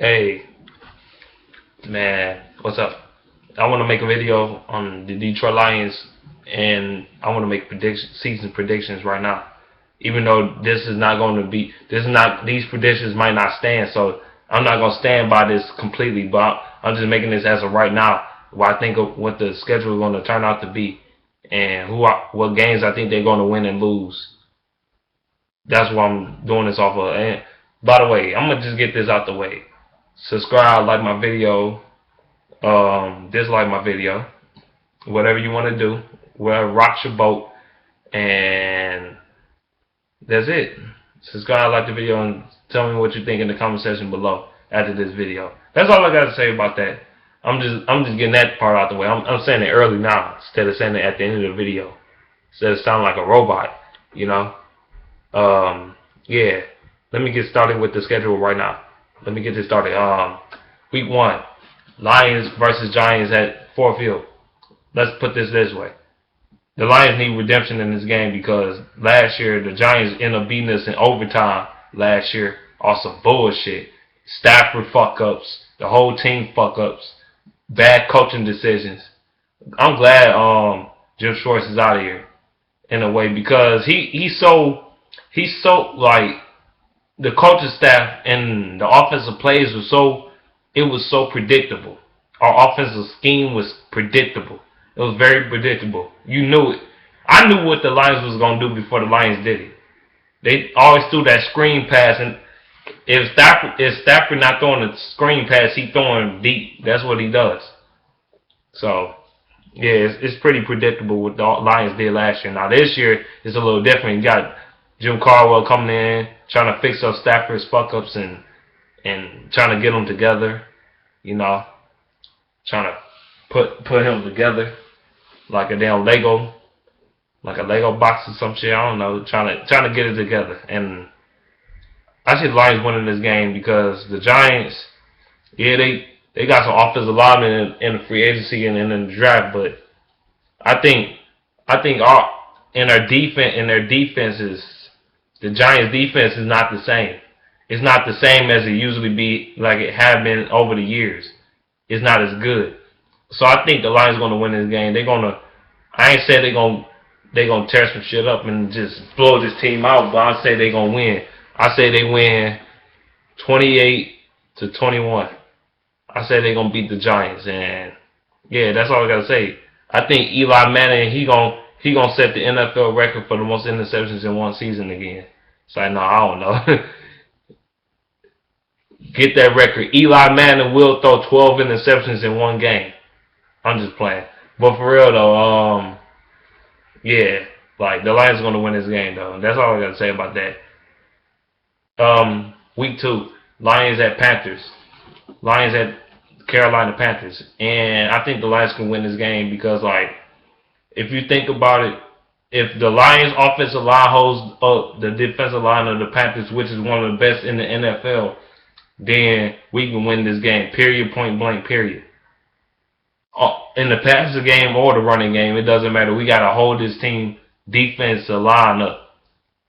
Hey, man, what's up? I want to make a video on the Detroit Lions, and I want to make season predictions right now. Even though these predictions might not stand, so I'm not gonna stand by this completely. But I'm just making this as of right now, what I think of what the schedule is going to turn out to be, and what games I think they're going to win and lose. That's why I'm doing this off of. And by the way, I'm gonna just get this out the way. Subscribe, like my video, dislike my video, whatever you want to do. Well, rock your boat, and that's it. Subscribe, like the video, and tell me what you think in the comment section below after this video. That's all I got to say about that. I'm just getting that part out the way. I'm saying it early now instead of saying it at the end of the video. Instead of sounding like a robot, you know. Yeah. Let me get started with the schedule right now. Let me get this started. Week 1, Lions versus Giants at Ford Field. Let's put this way. The Lions need redemption in this game because last year the Giants ended up beating us in overtime last year on some bullshit. Stafford fuck-ups, the whole team fuck-ups, bad coaching decisions. I'm glad Jim Schwartz is out of here in a way because he's so like the coaching staff and the offensive plays was so predictable. Our offensive scheme was predictable. It was very predictable. You knew it. I knew what the Lions was going to do before the Lions did it. They always threw that screen pass, and if Stafford not throwing a screen pass, he throwing deep. That's what he does. So, yeah, it's pretty predictable what the Lions did last year. Now, this year, it's a little different. You got Jim Caldwell coming in, trying to fix up Stafford's fuck-ups and trying to get them together, you know, trying to put him together like a damn Lego box or some shit. I don't know, trying to get it together. And I see the Lions winning this game because the Giants, yeah, they got some offensive linemen in the free agency and in the draft, but I think their defenses, the Giants' defense is not the same. It's not the same as it usually be, like it have been over the years. It's not as good. So I think the Lions going to win this game. I ain't say they gonna tear some shit up and just blow this team out, but I say they gonna win. I say they win 28-21. I say they gonna beat the Giants, and yeah, that's all I gotta say. I think Eli Manning he gonna set the NFL record for the most interceptions in one season again. So no, I don't know. Get that record. Eli Manning will throw 12 interceptions in one game. I'm just playing. But for real though, yeah, like the Lions are gonna win this game though. That's all I gotta say about that. Week 2, Lions at Panthers. Lions at Carolina Panthers. And I think the Lions can win this game because, like, if you think about it, if the Lions offensive line holds up the defensive line of the Panthers, which is one of the best in the NFL, then we can win this game. Period, point blank, period. In the passing game or the running game, it doesn't matter. We got to hold this team defensive line up.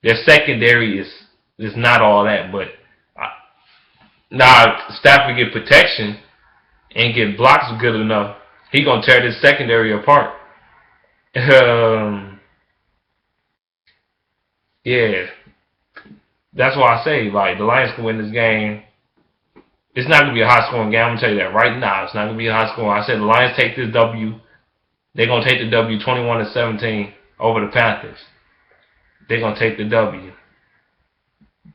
Their secondary is not all that, but now Stafford get protection and get blocks good enough, he gonna tear this secondary apart. Yeah, that's why I say, like, the Lions can win this game. It's not gonna be a high scoring game. I'm gonna tell you that right now. It's not gonna be a high scoring. I said the Lions take this W. They're gonna take the W 21-17 over the Panthers. They're gonna take the W.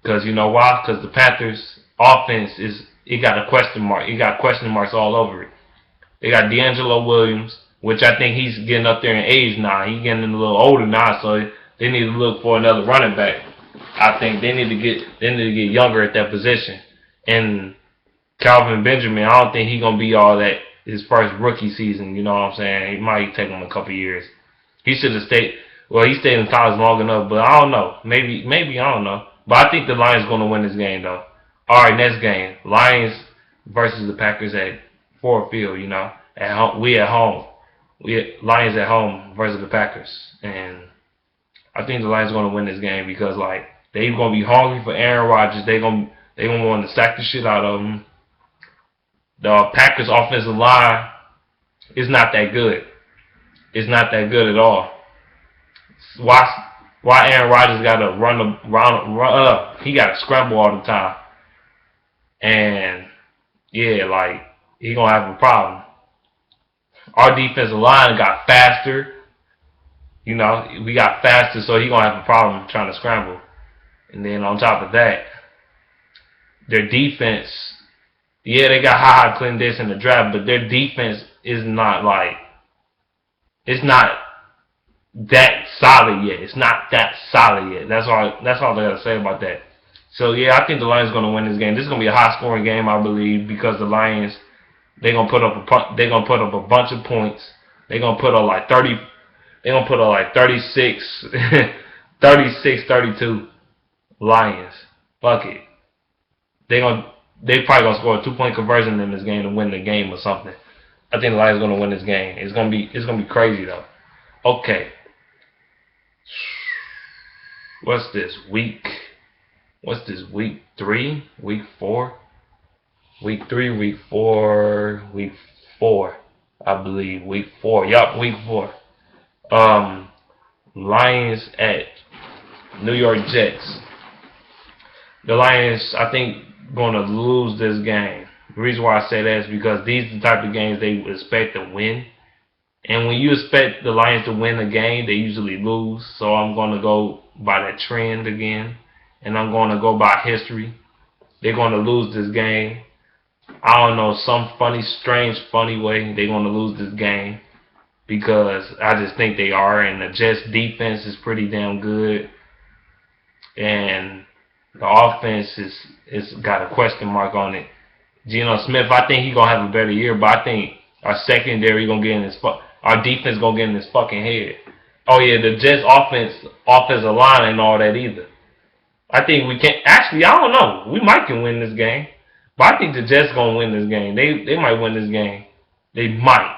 Because you know why? Because the Panthers offense it got a question mark. It got question marks all over it. They got D'Angelo Williams, which I think he's getting up there in age now. He's getting a little older now, so they need to look for another running back. I think they need to get younger at that position. And Calvin Benjamin, I don't think he's gonna be all that his first rookie season. You know what I'm saying? It might take him a couple years. He should have stayed. Well, he stayed in college long enough, but I don't know. Maybe I don't know. But I think the Lions are gonna win this game though. All right, next game, Lions versus the Packers at Ford Field. You know, at home, we at home. Lions at home versus the Packers, and I think the Lions are gonna win this game because, like, they gonna be hungry for Aaron Rodgers. They gonna want to sack the shit out of him. The Packers offensive line is not that good. It's not that good at all. Why Aaron Rodgers got to run up? He got to scramble all the time, and yeah, like he gonna have a problem. Our defensive line got faster. You know, we got faster, so he gonna have a problem trying to scramble. And then on top of that, their defense, yeah, they got high Clinton Dix in the draft, but their defense is not like, it's not that solid yet. It's not that solid yet. That's all I gotta say about that. So yeah, I think the Lions gonna win this game. This is gonna be a high scoring game, I believe, because the Lions they're gonna put up a bunch of points. They're gonna put up like 30. They're gonna put up like 36, 36, 32. Lions. Fuck it. They probably gonna score a 2-point conversion in this game to win the game or something. I think the Lions gonna win this game. It's gonna be crazy though. Okay. What's this week? Week 3? Week 4? Week 3, week 4, week 4. I believe week 4. Yup, week 4. Lions at New York Jets. The Lions, I think, gonna lose this game. The reason why I say that is because these are the type of games they expect to win. And when you expect the Lions to win a game, they usually lose. So I'm going to go by that trend again. And I'm going to go by history. They're going to lose this game. I don't know, some strange, funny way they're going to lose this game. Because I just think they are. And the Jets defense is pretty damn good. And the offense is got a question mark on it. Geno Smith, I think he's going to have a better year. But I think our secondary going to get in his our defense gonna get in his fucking head. Oh yeah, the Jets offensive line ain't all that either. I think we can actually. I don't know. We might can win this game, but I think the Jets gonna win this game. They might win this game. They might.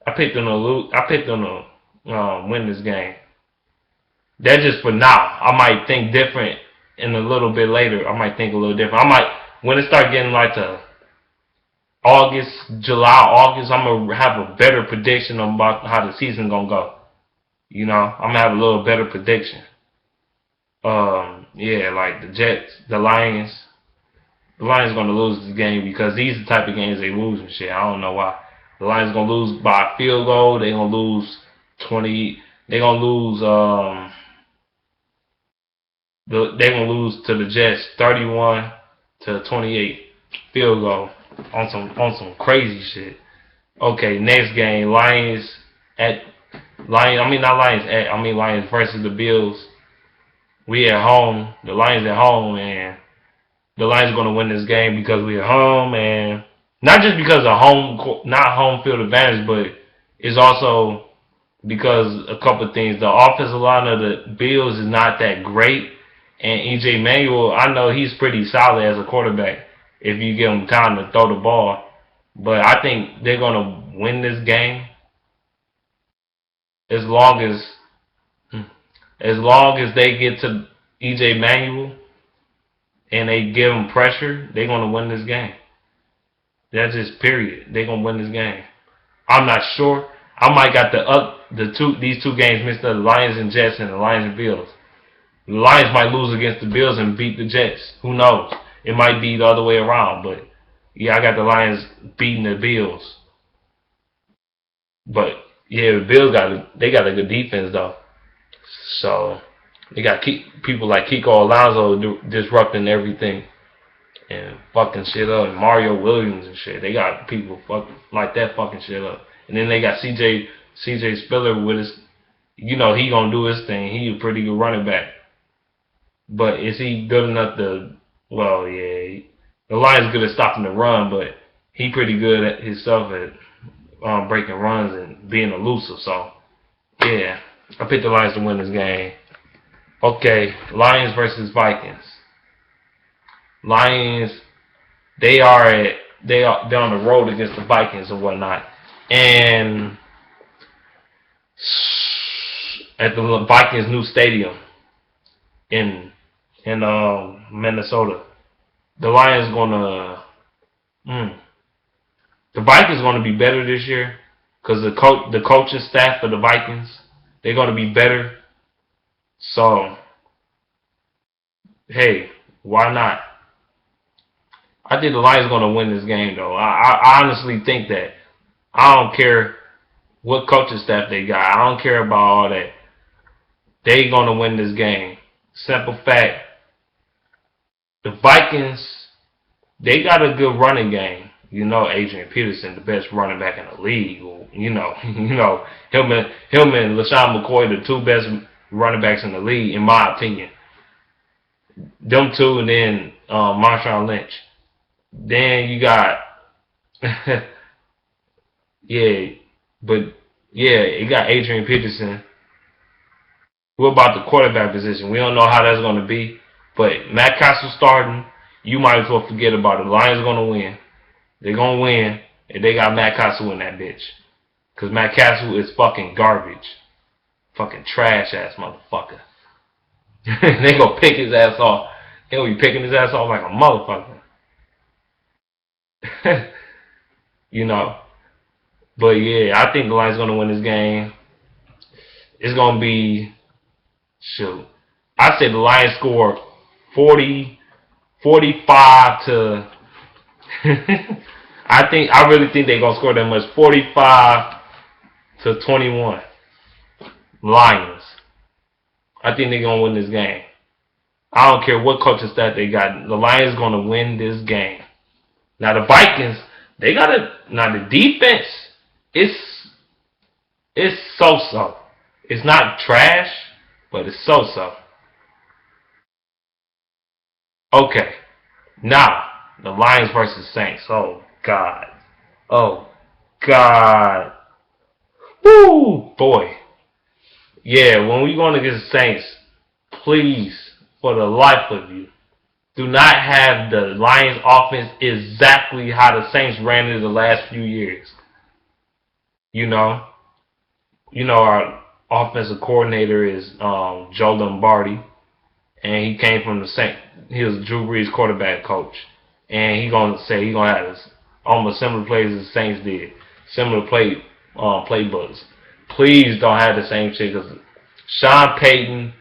I picked them to lose. I picked them to win this game. That's just for now. I might think different in a little bit later. I might think a little different. I might when it start getting like the July, August, I'm going to have a better prediction about how the season going to go. You know, I'm going to have a little better prediction. Yeah, like the Jets, the Lions going to lose this game because these are the type of games they lose and shit. I don't know why. The Lions going to lose by a field goal. They're going to lose 20. They're going to lose, they're going to lose to the Jets 31-28 field goal. On some crazy shit. Okay, next game, Lions versus the Bills. We at home. The Lions at home, and the Lions are gonna win this game because we at home, and not just because of not home field advantage, but it's also because a couple of things. The offensive line of the Bills is not that great, and EJ Manuel, I know he's pretty solid as a quarterback. If you give them time to throw the ball. But I think they're going to win this game as long as they get to EJ Manuel and they give him pressure, they're going to win this game. That's just period. They're going to win this game. I'm not sure. I might got these two games mixed up, the Lions and Jets and the Lions and Bills. The Lions might lose against the Bills and beat the Jets. Who knows? It might be the other way around, but yeah, I got the Lions beating the Bills. But yeah, the Bills got a good defense though. So they got people like Kiko Alonso disrupting everything and fucking shit up. And Mario Williams and shit. They got people like that fucking shit up. And then they got CJ Spiller with his, you know, he gonna do his thing. He a pretty good running back. But is he good enough to? Well, yeah, the Lions good at stopping the run, but he pretty good at himself at breaking runs and being elusive. So, yeah, I picked the Lions to win this game. Okay, Lions versus Vikings. Lions, they're on the road against the Vikings and whatnot, and at the Vikings' new stadium in Minnesota. The Lions gonna The Vikings are going to be better this year because the coaching staff of the Vikings, they're going to be better. So, hey, why not? I think the Lions are going to win this game, though. I honestly think that. I don't care what coaching staff they got. I don't care about all that. They're going to win this game. Simple fact. The Vikings, they got a good running game. You know, Adrian Peterson, the best running back in the league. You know, him and LaShawn McCoy, the two best running backs in the league, in my opinion. Them two, and then Marshawn Lynch. Then you got, you got Adrian Peterson. What about the quarterback position? We don't know how that's going to be. But Matt Castle starting, you might as well forget about it. The Lions are going to win. They're going to win, and they got Matt Castle in that bitch. Because Matt Castle is fucking garbage. Fucking trash-ass motherfucker. They going to pick his ass off. They going to be picking his ass off like a motherfucker. You know. But, yeah, I think the Lions are going to win this game. It's going to be, I say the Lions score 45 to I really think they're gonna score that much. 45 to 21. Lions. I think they're gonna win this game. I don't care what coaching staff they got. The Lions gonna win this game. Now the Vikings, now the defense, it's so-so. It's not trash, but it's so-so. Okay, now the Lions versus Saints. Oh God, woo, boy. Yeah, when we going against the Saints, please, for the life of you, do not have the Lions offense exactly how the Saints ran it the last few years. You know our offensive coordinator is Joe Lombardi. And he came from the Saints. He was Drew Brees' quarterback coach. And he's going to have almost similar plays as the Saints did. Similar playbooks. Please don't have the same shit. Because Sean Payton,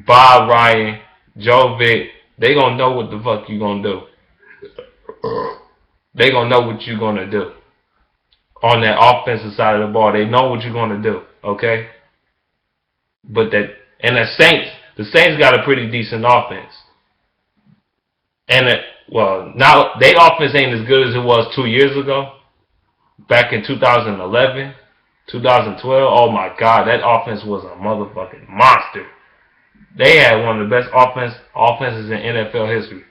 Bob Ryan, Joe Vick, they going to know what the fuck you going to do. They going to know what you're going to do. On that offensive side of the ball, they know what you're going to do. Okay? The Saints got a pretty decent offense. And, now, their offense ain't as good as it was 2 years ago. Back in 2011, 2012, oh my God, that offense was a motherfucking monster. They had one of the best offenses in NFL history.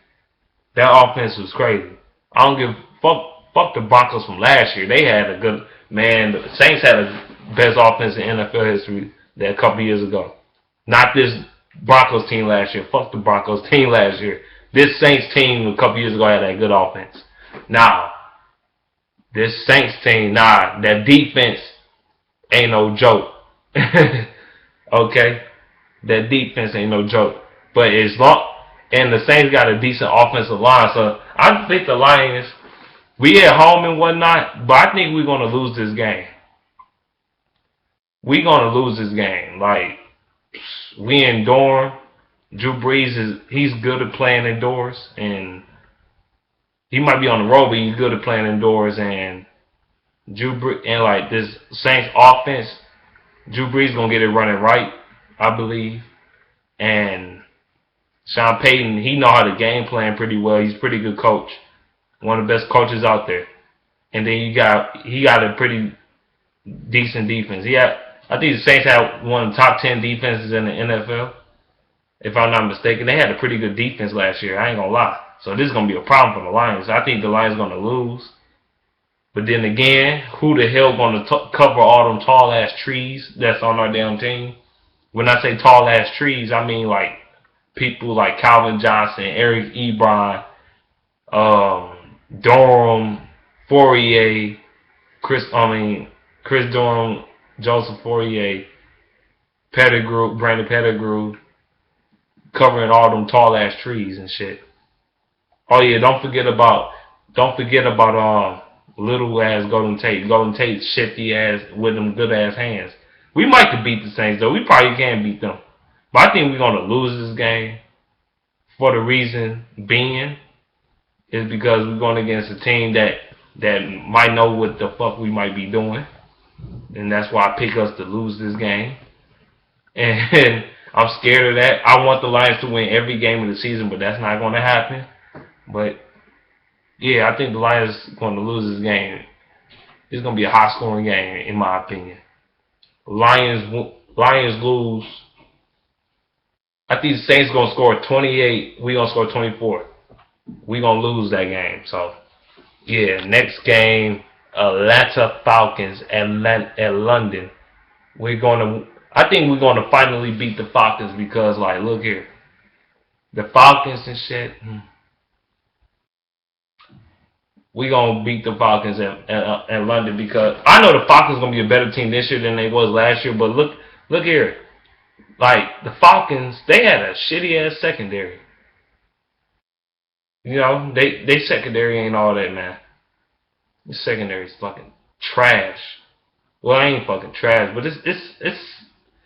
That offense was crazy. I don't give fuck the Broncos from last year. They had a good, man, the Saints had the best offense in NFL history a couple years ago. Not this Broncos team last year. Fuck the Broncos team last year. This Saints team a couple years ago had a good offense. Now, this Saints team, that defense ain't no joke. Okay? That defense ain't no joke. But and the Saints got a decent offensive line, so I think the Lions, we at home and whatnot, but I think we're going to lose this game. We're going to lose this game. Like, we in Durham. Drew Brees he's good at playing indoors, and he might be on the road, but he's good at playing indoors. And like this Saints offense, Drew Brees gonna get it running right, I believe. And Sean Payton, he know how to game plan pretty well. He's a pretty good coach, one of the best coaches out there. And then he got a pretty decent defense. I think the Saints had one of the top 10 defenses in the NFL. If I'm not mistaken, they had a pretty good defense last year. I ain't gonna lie. So this is gonna be a problem for the Lions. I think the Lions gonna lose. But then again, who the hell gonna cover all them tall ass trees that's on our damn team? When I say tall ass trees, I mean like people like Calvin Johnson, Eric Ebron, Durham, Fourier, Chris Durham, Joseph Fourier, Brandon Pettigrew, covering all them tall ass trees and shit. Oh yeah, don't forget about little ass Golden Tate. Golden Tate shifty ass with them good ass hands. We might could beat the Saints though. We probably can beat them. But I think we're gonna lose this game for the reason being is because we're going against a team that might know what the fuck we might be doing. And that's why I pick us to lose this game. And I'm scared of that. I want the Lions to win every game of the season, but that's not going to happen. But yeah, I think the Lions are going to lose this game. It's going to be a high-scoring game, in my opinion. Lions lose. I think the Saints going to score 28. We're going to score 24. We're going to lose that game. So, yeah, next game, Atlanta Falcons at London. I think we're going to finally beat the Falcons because, like, look here. The Falcons and shit. We're going to beat the Falcons at London because I know the Falcons going to be a better team this year than they was last year. But look here. Like, the Falcons, they had a shitty-ass secondary. You know, they secondary ain't all that, man. The secondary is fucking trash. Well, I ain't fucking trash, but it's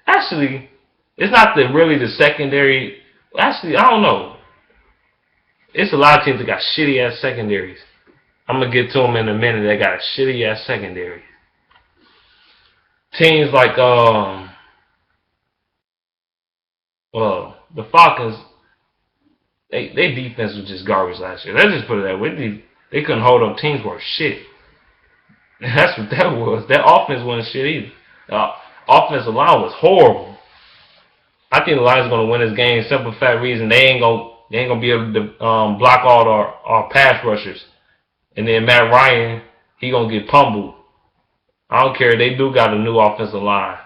actually, it's not really the secondary. Actually, I don't know. It's a lot of teams that got shitty-ass secondaries. I'm going to get to them in a minute. They got a shitty-ass secondary. Teams like, the Falcons, they defense was just garbage last year. Let's just put it that way. They couldn't hold up teams worth shit. That's what that was. That offense wasn't shit either. The offensive line was horrible. I think the Lions are going to win this game. Simple fact reason they ain't gonna be able to block all our pass rushers. And then Matt Ryan, he gonna get pummeled. I don't care. They do got a new offensive line.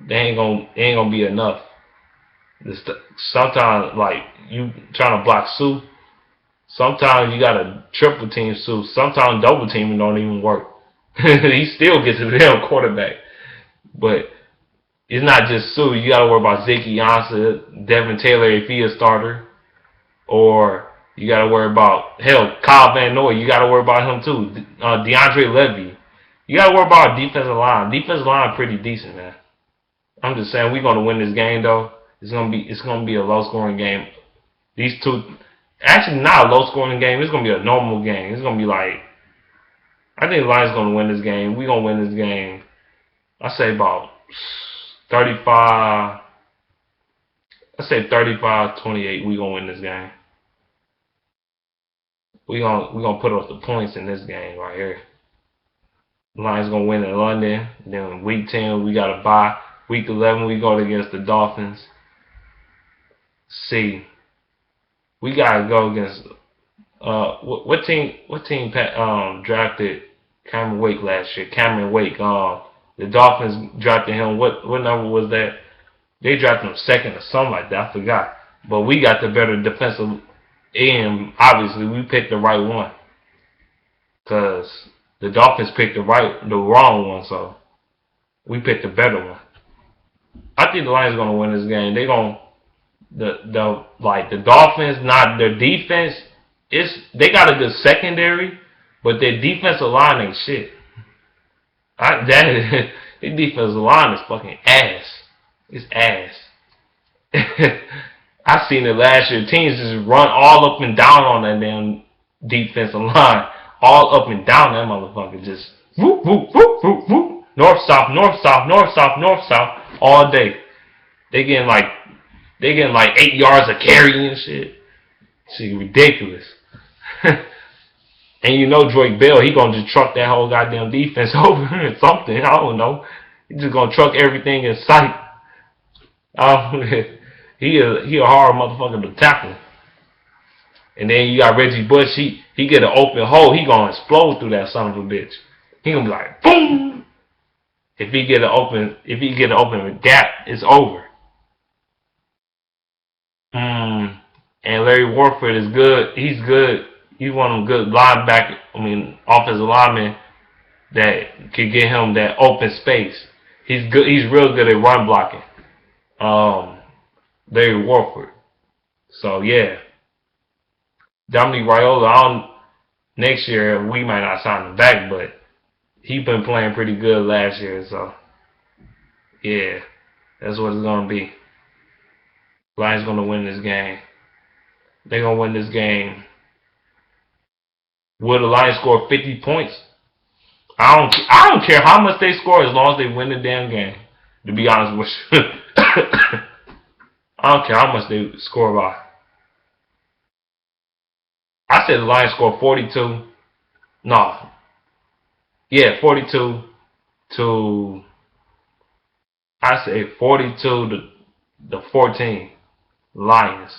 They ain't gonna be enough. Sometimes, like, you trying to block Sue, sometimes you got to triple team Sue. Sometimes double teaming don't even work. He still gets a damn quarterback. But it's not just Sue. You got to worry about Zeke Yancey, Devin Taylor if he a starter. Or you got to worry about, hell, Kyle Van Noy. You got to worry about him too. DeAndre Levy. You got to worry about our defensive line. Defensive line pretty decent, man. I'm just saying we're going to win this game, though. It's gonna be a low scoring game. These two, actually not a low scoring game. It's gonna be a normal game. It's gonna be like, I think the Lions gonna win this game. We gonna win this game. I say about 35. I say 35-28. We gonna win this game. We gonna put up the points in this game right here. The Lions gonna win in London. Then week 10 we got a bye. Week 11 we go against the Dolphins. See, we gotta go against what team drafted Cameron Wake last year? Cameron Wake. The Dolphins drafted him. What number was that? They drafted him second or something like that. I forgot. But we got the better defensive end. Obviously, we picked the right one because the Dolphins picked the wrong one. So we picked the better one. I think the Lions are gonna win this game. They gonna. The Dolphins, not their defense. They got a good secondary, but their defensive line ain't shit. Their defensive line is fucking ass. It's ass. I seen it last year. Teams just run all up and down on that damn defensive line, all up and down that motherfucker. Just whoop whoop whoop whoop whoop. North south north south north south north south all day. They getting like 8 yards of carry and shit. Shit ridiculous. And you know Drake Bell, he gonna just truck that whole goddamn defense over or something. I don't know. He just gonna truck everything in sight. He a hard motherfucker to tackle. And then you got Reggie Bush. He get an open hole. He gonna explode through that son of a bitch. He gonna be like boom. If he get an open gap, it's over. And Larry Warford is good. He's good. He's one of them good offensive linemen that could get him that open space. He's good. He's real good at run blocking. Larry Warford. So yeah, Dominique Raiola. Next year we might not sign him back, but he been playing pretty good last year, so yeah, that's what it's gonna be. Lions gonna win this game. They're gonna win this game. Will the Lions score 50 points? I don't care how much they score as long as they win the damn game. To be honest with you, I don't care how much they score by. I said the Lions score 42. No, yeah, 42 to. I say 42 to 14. Lions.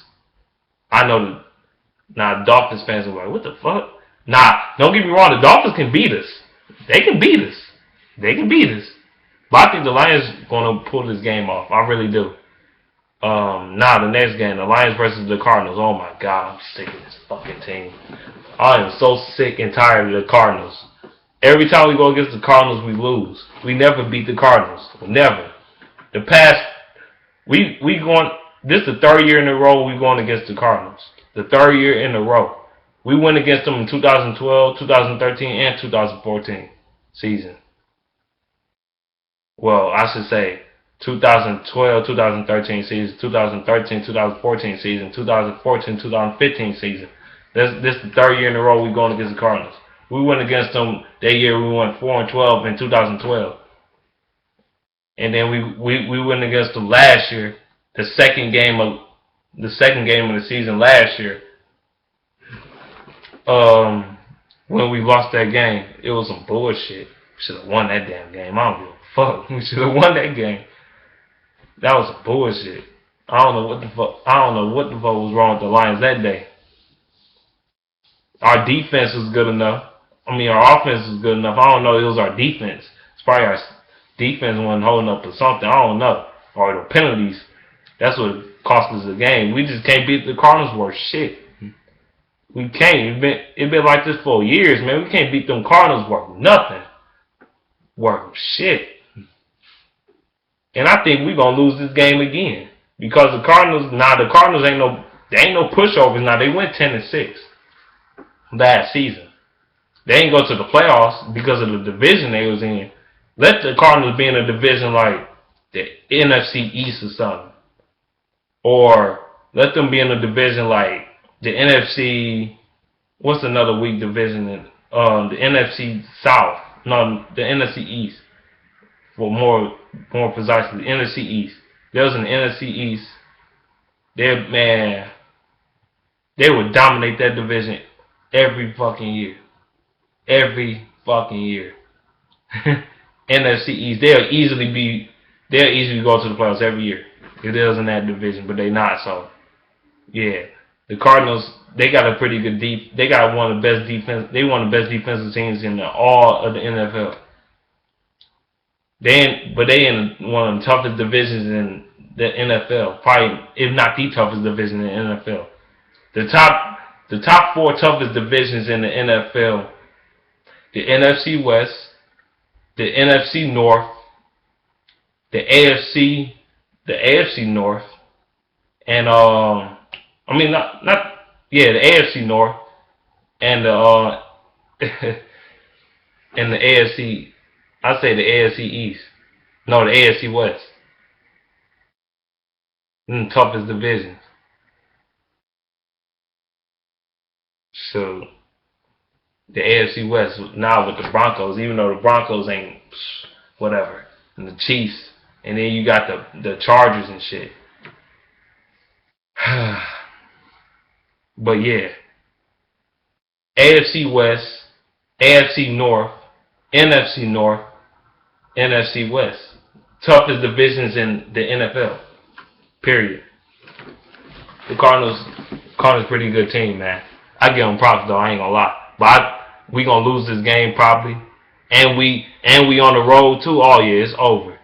I know the now Dolphins fans are like, what the fuck? Nah, don't get me wrong. The Dolphins can beat us. They can beat us. They can beat us. But I think the Lions gonna pull this game off. I really do. Now the next game, the Lions versus the Cardinals. Oh my God, I'm sick of this fucking team. I am so sick and tired of the Cardinals. Every time we go against the Cardinals, we lose. We never beat the Cardinals. Never. The past, we going. This is the third year in a row we going against the Cardinals. The third year in a row. We went against them in 2012, 2013, and 2014 season. Well, I should say 2012, 2013 season, 2013, 2014 season, 2014, 2015 season. This is the third year in a row we going against the Cardinals. We went against them that year. We went 4-12 in 2012, and then we went against them last year. The second game of the season last year. When we lost that game, it was some bullshit. We should have won that damn game. I don't give a fuck. We should have won that game. That was some bullshit. I don't know what the fuck was wrong with the Lions that day. Our defense was good enough. I mean, our offense was good enough. I don't know. It was our defense. It's probably our defense wasn't holding up or something. I don't know. Or the penalties. That's what cost us the game. We just can't beat the Cardinals worth shit. We can't. It's been like this for years, man. We can't beat them Cardinals worth nothing. Worth shit. And I think we're gonna lose this game again. Because the Cardinals ain't no pushovers now. They went 10-6 last season. They ain't go to the playoffs because of the division they was in. Let the Cardinals be in a division like the NFC East or something. Or let them be in a division like the NFC. What's another weak division in the NFC South? No, the NFC East. For more precisely, the NFC East. There was an NFC East. They would dominate that division every fucking year. Every fucking year. NFC East. They'll easily go to the playoffs every year if they was in that division, but they not. So yeah, the Cardinals, they got a pretty good they got one of the best defense. They one of the best defensive teams in all of the NFL. They in one of the toughest divisions in the NFL. Probably, if not the toughest division in the NFL. The top four toughest divisions in the NFL: the NFC West, the NFC North, the AFC North, and the AFC North and and the AFC. I say the AFC East. No, the AFC West. Toughest divisions. So the AFC West now with the Broncos, even though the Broncos ain't whatever, and the Chiefs, and then you got the Chargers and shit. But yeah, AFC West, AFC North, NFC North, NFC West. Toughest divisions in the NFL. Period. The Cardinals pretty good team, man. I give them props though, I ain't gonna lie. But we gonna lose this game probably. And we on the road too. Oh yeah, it's over.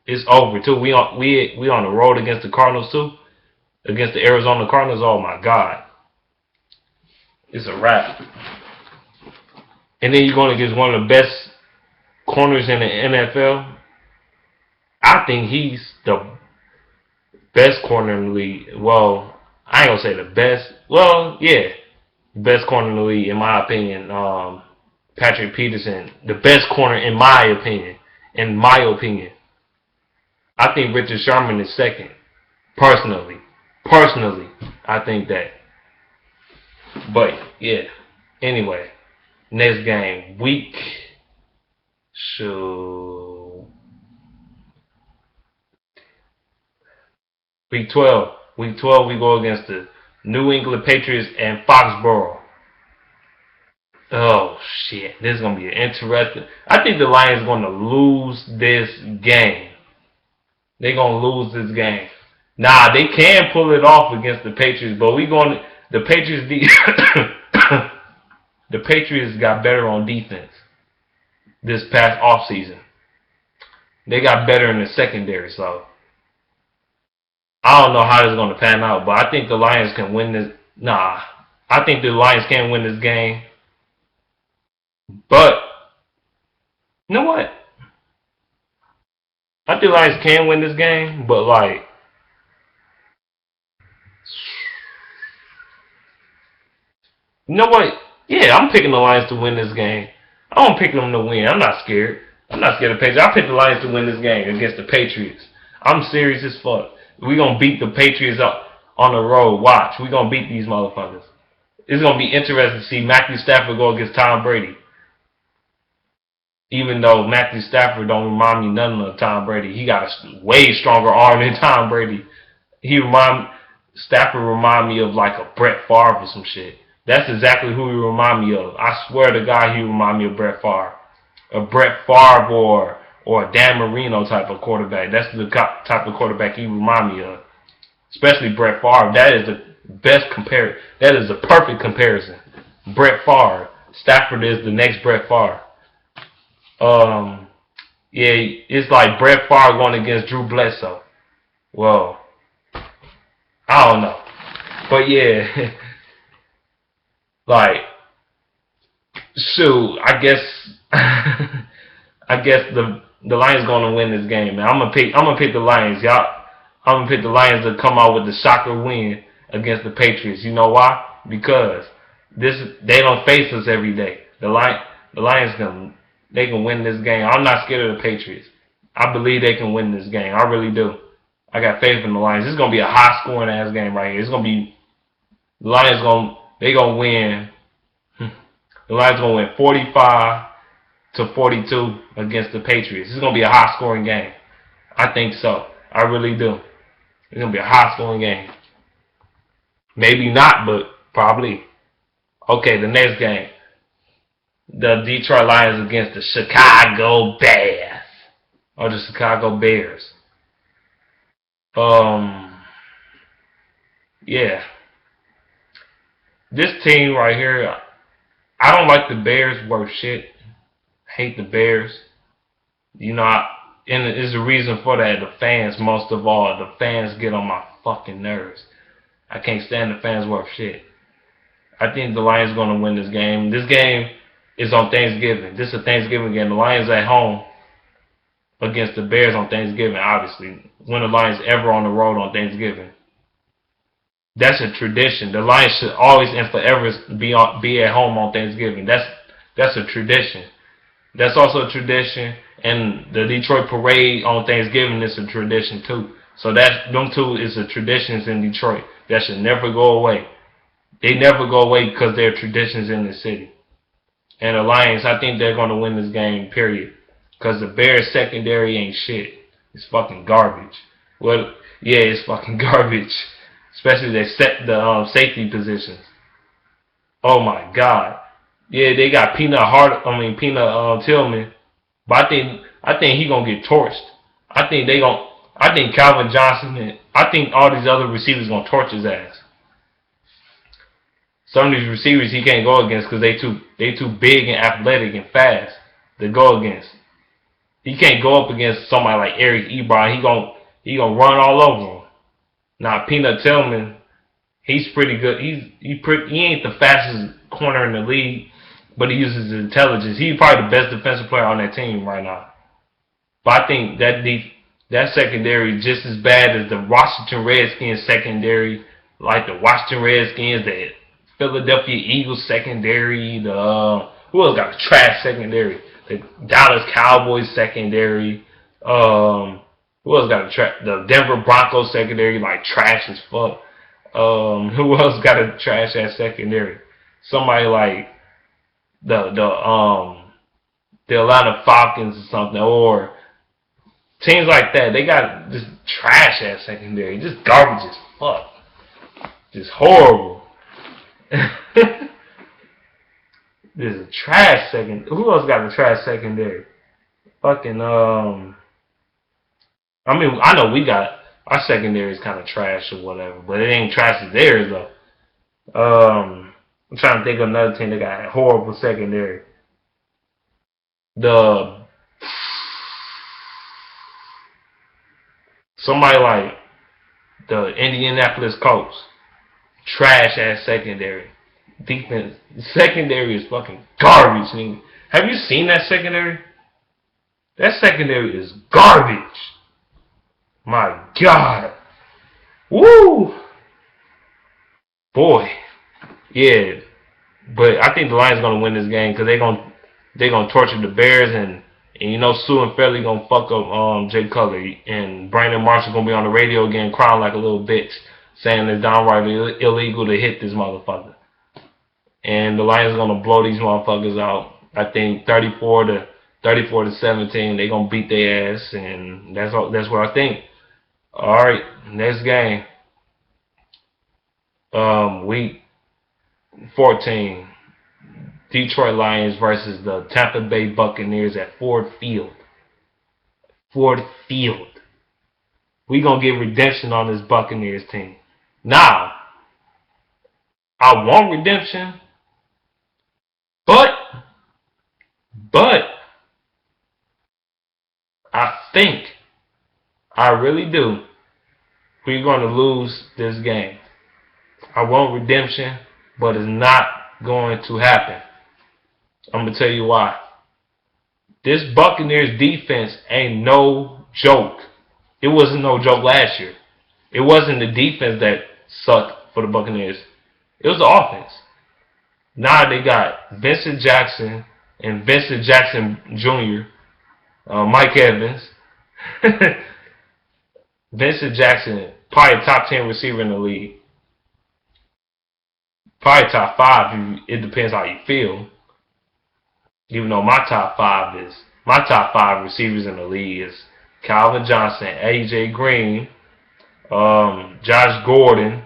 It's over too. We on the road against the Cardinals too. Against the Arizona Cardinals. Oh my God. It's a wrap. And then you're going against one of the best corners in the NFL. I think he's the best corner in the league. Well, I ain't gonna say the best. Well, yeah. best corner in the league, in my opinion. Patrick Peterson, the best corner in my opinion. In my opinion, I think Richard Sherman is second. Personally, I think that. But yeah. Anyway, next game, week 12. Week 12, we go against the New England Patriots and Foxborough. Oh shit, this is gonna be interesting. I think the Lions are gonna lose this game. They're gonna lose this game. Nah, they can pull it off against the Patriots, but the Patriots the Patriots got better on defense this past offseason. They got better in the secondary, so I don't know how this is going to pan out, but I think the Lions can win this. Nah, I think the Lions can win this game. But, you know what? I think the Lions can win this game, but like, you know what? Yeah, I'm picking the Lions to win this game. I'm picking them to win. I'm not scared. I'm not scared of Patriots. I picked the Lions to win this game against the Patriots. I'm serious as fuck. We're going to beat the Patriots up on the road. Watch. We're going to beat these motherfuckers. It's going to be interesting to see Matthew Stafford go against Tom Brady. Even though Matthew Stafford don't remind me nothing of Tom Brady. He got a way stronger arm than Tom Brady. Stafford remind me of like a Brett Favre or some shit. That's exactly who he remind me of. I swear to God, he remind me of Brett Favre. A Brett Favre or a Dan Marino type of quarterback. That's the type of quarterback he remind me of. Especially Brett Favre. That is the best compare. That is a perfect comparison. Brett Favre. Stafford is the next Brett Favre. Yeah, it's like Brett Favre going against Drew Bledsoe. Well, I don't know. But yeah, like, shoot, I guess the Lions going to win this game, man. I'm gonna pick the Lions, y'all. I'm gonna pick the Lions to come out with the shocker win against the Patriots. You know why? Because they don't face us every day. The Lions can win this game. I'm not scared of the Patriots. I believe they can win this game. I really do. I got faith in the Lions. It's gonna be a high scoring ass game right here. It's gonna be the Lions gonna win. The Lions gonna win 45-42 against the Patriots. It's gonna be a high scoring game. I think so. I really do. It's gonna be a high scoring game. Maybe not, but probably. Okay, the next game. The Detroit Lions against the Chicago Bears. Or the Chicago Bears. Yeah. This team right here, I don't like the Bears worth shit. Hate the Bears. You know, and there's a reason for that. The fans, most of all. The fans get on my fucking nerves. I can't stand the fans worth shit. I think the Lions are going to win this game. This game is on Thanksgiving. This is a Thanksgiving game. The Lions at home against the Bears on Thanksgiving, obviously. When the Lions ever on the road on Thanksgiving. That's a tradition. The Lions should always and forever be at home on Thanksgiving. That's a tradition. That's also a tradition. And the Detroit Parade on Thanksgiving is a tradition too. So them two is a traditions in Detroit that should never go away. They never go away because they're traditions in the city. And the Lions, I think they're going to win this game, period. Because the Bears secondary ain't shit. It's fucking garbage. Well, yeah, it's fucking garbage. Especially they set the safety positions. Oh my God. Yeah, they got Peanut Tillman. But I think he gonna get torched. I think Calvin Johnson and I think all these other receivers gonna torch his ass. Some of these receivers he can't go against because they too big and athletic and fast to go against. He can't go up against somebody like Eric Ebron. He gonna run all over him. Now Peanut Tillman, he's pretty good. He ain't the fastest corner in the league, but he uses his intelligence. He's probably the best defensive player on that team right now. But I think that secondary is just as bad as the Washington Redskins secondary, like the Washington Redskins that Philadelphia Eagles secondary. Who else got a trash secondary? The Dallas Cowboys secondary. Who else got the Denver Broncos secondary, like trash as fuck. Who else got a trash ass secondary? Somebody like the Atlanta Falcons or something, or teams like that. They got just trash ass secondary, just garbage as fuck, just horrible. There's a trash second. Who else got a trash secondary? Fucking I mean, I know we got our secondary is kind of trash or whatever, but it ain't trash as theirs though. I'm trying to think of another team that got a horrible secondary. Somebody like the Indianapolis Colts, trash ass secondary. Defense secondary is fucking garbage, nigga. Have you seen that secondary? That secondary is garbage. My God. Woo! Boy. Yeah. But I think the Lions gonna win this game because they're gonna torture the Bears and you know Sue and Fairley gonna fuck up Jay Cutler and Brandon Marshall gonna be on the radio again crying like a little bitch saying it's downright illegal to hit this motherfucker. And the Lions gonna blow these motherfuckers out. I think 34 to 17. They gonna beat their ass, and that's what I think. All right, next game. Week 14. Detroit Lions versus the Tampa Bay Buccaneers at Ford Field. Ford Field. We gonna get redemption on this Buccaneers team. Now, I want redemption, but I really do, we're going to lose this game. I want redemption, but it's not going to happen. I'm going to tell you why. This Buccaneers defense ain't no joke. It wasn't no joke last year. It wasn't the defense that sucked for the Buccaneers. It was the offense. Now they got Vincent Jackson and Vincent Jackson Jr., Mike Evans. Vincent Jackson, probably top 10 receiver in the league. Probably top 5. It depends how you feel. Even though my top 5 receivers in the league is Calvin Johnson, AJ Green, Josh Gordon,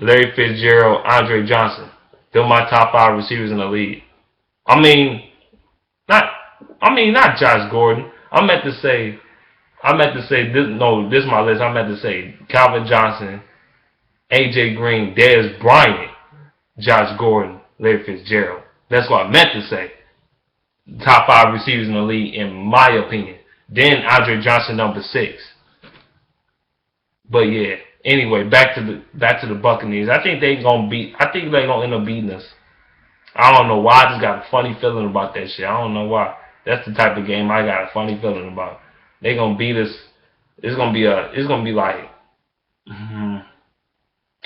Larry Fitzgerald, Andre Johnson. They're my top 5 receivers in the league. I mean not Josh Gordon. I meant to say this. No, this is my list. I meant to say Calvin Johnson, AJ Green, Dez Bryant, Josh Gordon, Larry Fitzgerald. That's what I meant to say. Top 5 receivers in the league, in my opinion. Then Andre Johnson, number 6. But yeah. Anyway, back to the Buccaneers. I think they're gonna end up beating us. I don't know why. I just got a funny feeling about that shit. I don't know why. That's the type of game I got a funny feeling about. They gonna beat us. It's gonna be like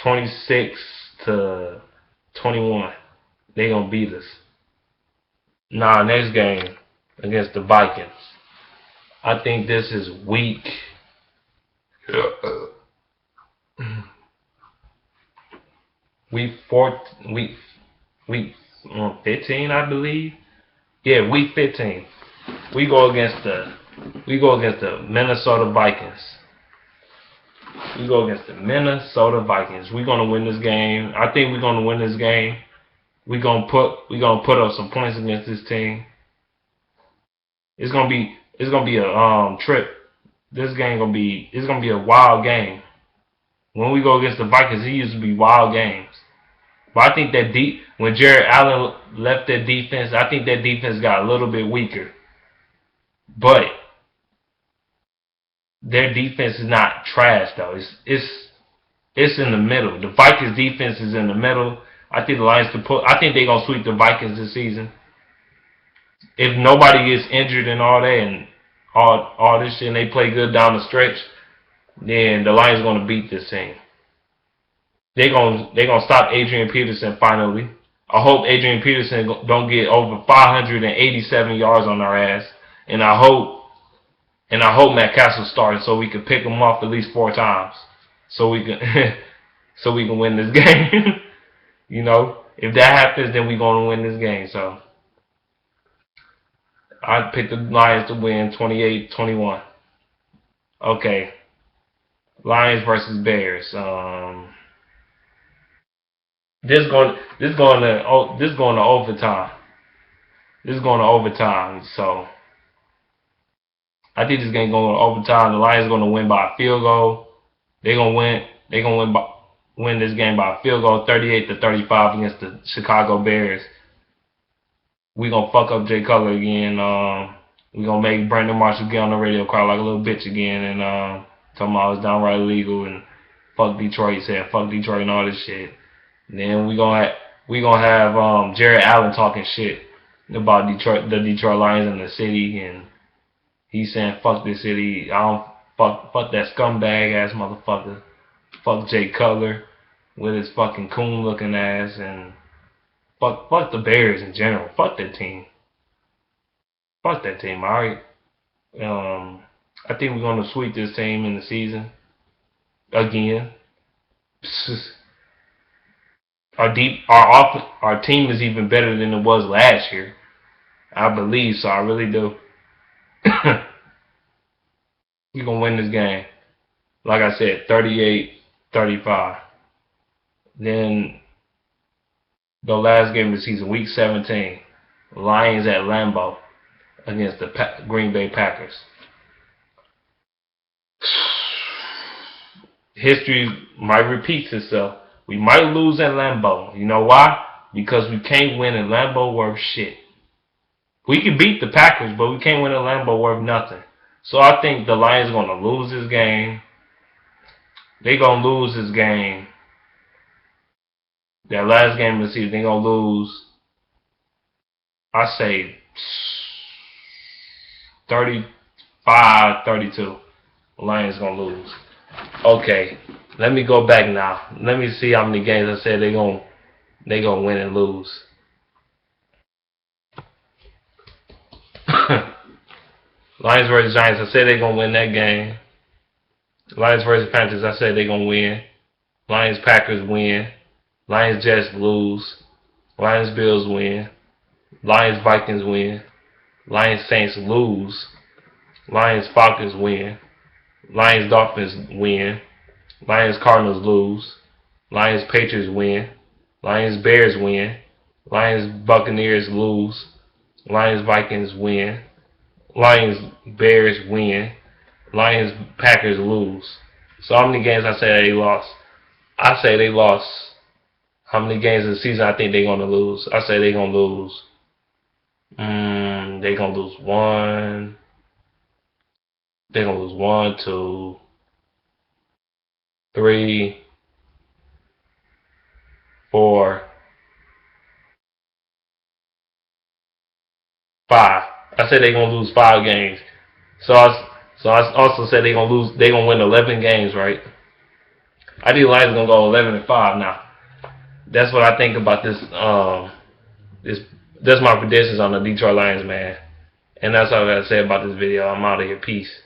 26 to 21. They gonna beat us. Nah, next game against the Vikings. I think this is week 15, I believe. Yeah, week 15. We go against the Minnesota Vikings. We're gonna win this game. I think we're gonna win this game. We're gonna put up some points against this team. It's gonna be a trip. It's gonna be a wild game. When we go against the Vikings, it used to be wild games. But I think that when Jared Allen left that defense, I think that defense got a little bit weaker. But their defense is not trash though. It's in the middle. The Vikings defense is in the middle. I think the Lions I think they're gonna sweep the Vikings this season. If nobody gets injured and all that and all this shit and they play good down the stretch, then the Lions are gonna beat this team. They gonna stop Adrian Peterson finally. I hope Adrian Peterson don't get over 587 yards on our ass, and I hope Matt Castle starts so we can pick him off at least 4 times, so we can so we can win this game. You know, if that happens, then we're gonna win this game. So I picked the Lions to win 28-21. Okay, Lions versus Bears. This going to overtime. This is going to overtime. So I think this game going to overtime. The Lions are going to win by a field goal. They're gonna win. They're gonna win this game by a field goal, 38-35 against the Chicago Bears. We gonna fuck up Jay Cutler again. We gonna make Brandon Marshall get on the radio cry like a little bitch again, and talking about it's downright illegal and fuck Detroit, said fuck Detroit and all this shit. And then we gonna have Jared Allen talking shit about the Detroit Lions and the city, and he's saying fuck this city. I don't fuck that scumbag ass motherfucker. Fuck Jay Cutler with his fucking coon looking ass, and fuck the Bears in general. Fuck that team. Fuck that team. All right. I think we're gonna sweep this team in the season again. Our team is even better than it was last year. I believe so. I really do. We're gonna win this game. Like I said, 38-35. Then the last game of the season, week 17, Lions at Lambeau against the Green Bay Packers. History might repeat itself. We might lose at Lambeau. You know why? Because we can't win at Lambeau worth shit. We can beat the Packers, but we can't win at Lambeau worth nothing. So I think the Lions are going to lose this game. They're going to lose this game. That last game of the season, they're going to lose, I say, 35-32. The Lions going to lose. Okay, let me go back now. Let me see how many games I said they're going to win and lose. Lions versus Giants, I said they're going to win that game. Lions versus Panthers, I said they're going to win. Lions Packers win. Lions Jets lose. Lions Bills win. Lions Vikings win. Lions Saints lose. Lions Falcons win. Lions Dolphins win. Lions Cardinals lose. Lions Patriots win. Lions Bears win. Lions Buccaneers lose. Lions Vikings win. Lions Bears win. Lions Packers lose. So how many games I say they lost? I say they lost. How many games of the season I think they're going to lose? I say they're going to lose. They're going to lose 1. They're going to lose 1, 2, 3, 4, 5. I said they're going to lose 5 games. So I also said they're going to lose. They're going to win 11 games, right? I think the Lions are going to go 11-5 now. That's what I think about this. That's my predictions on the Detroit Lions, man. And that's all I got to say about this video. I'm out of here. Peace.